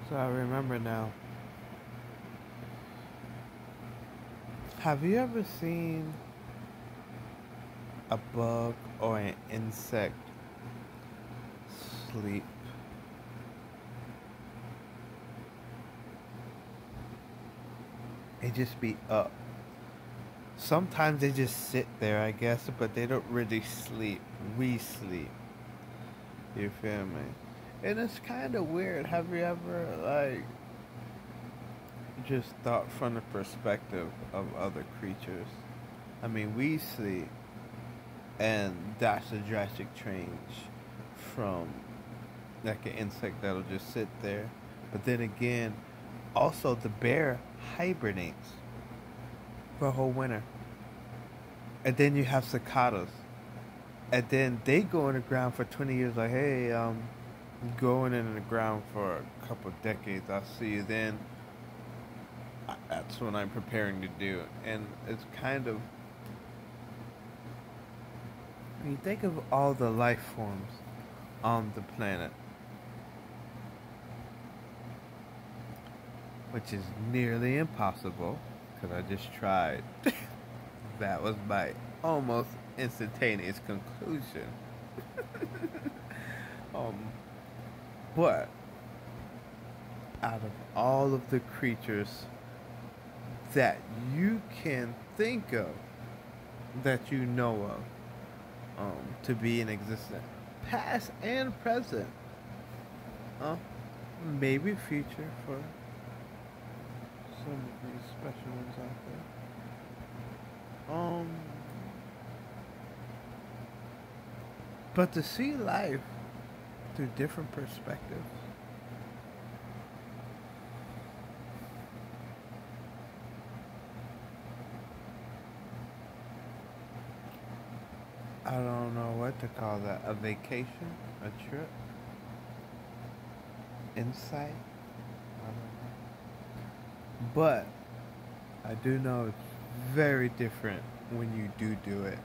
So I remember now. Have you ever seen a bug or an insect sleep? They just be up. Sometimes they just sit there, I guess, but they don't really sleep. We sleep. You feel me? And it's kind of weird. Have you ever, like, just thought from the perspective of other creatures? I mean, we sleep, and that's a drastic change from like an insect that'll just sit there. But then again, also the bear hibernates for a whole winter. And then you have cicadas. And then they go in the ground for 20 years like, hey, going in the ground for a couple decades. I'll see you then. That's what I'm preparing to do. And it's kind of, when you think of all the life forms on the planet, which is nearly impossible, because I just tried. That was my almost instantaneous conclusion. um, but out of all of the creatures that you can think of, that you know of, to be in existence, past and present, uh, maybe future for some of these special ones out there. But to see life through different perspectives, I don't know what to call that. A vacation? A trip? Insight? I don't know. But I do know it's very different when you do it.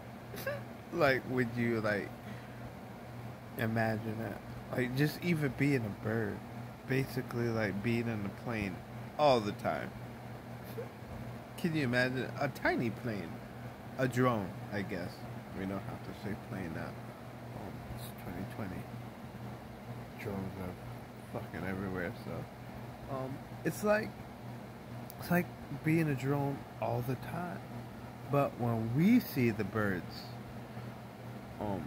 Like, would you, like, imagine it? Like, just even being a bird. Basically, like, being in a plane all the time. Can you imagine? A tiny plane. A drone, I guess. We don't have to say plane now. It's 2020. Drones are fucking everywhere, so. It's like being a drone all the time. But when we see the birds, um,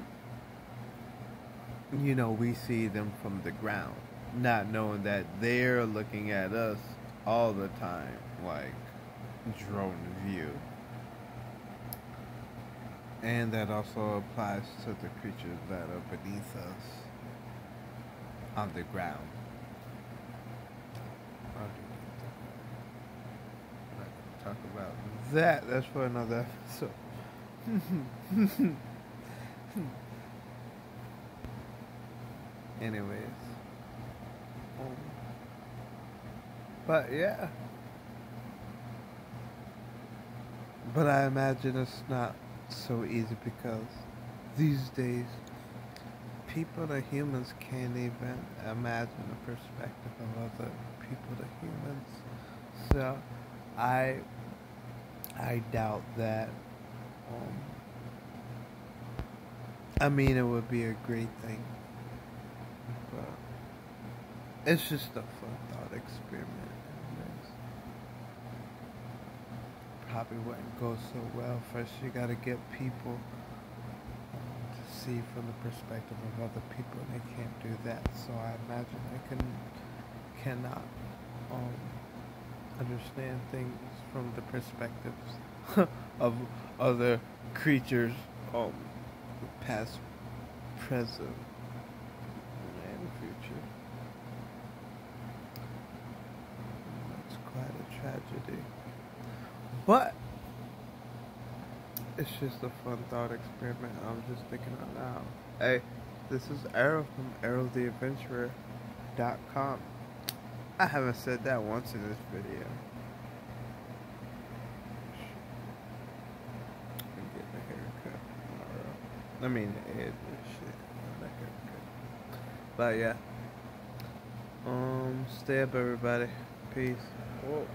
we see them from the ground, not knowing that they're looking at us all the time, like drone view. And that also applies to the creatures that are beneath us on the ground. Talk about that. That's for another episode. Anyways, um, but yeah, but I imagine it's not so easy because these days people to humans can't even imagine the perspective of other people to humans. So I I doubt that. Um, I mean, it would be a great thing, but it's just a fun thought experiment. Probably wouldn't go so well. First, you gotta get people to see from the perspective of other people, and they can't do that. So I imagine they cannot um, understand things from the perspectives of other creatures, um, past, present, and future. That's quite a tragedy. But it's just a fun thought experiment. I'm just thinking out loud. Hey, this is Arrow from ArrowTheAdventurer.com. I haven't said that once in this video. I'm getting a haircut tomorrow. I mean, shit, not a haircut. But yeah, Stay up, everybody. Peace. Whoa.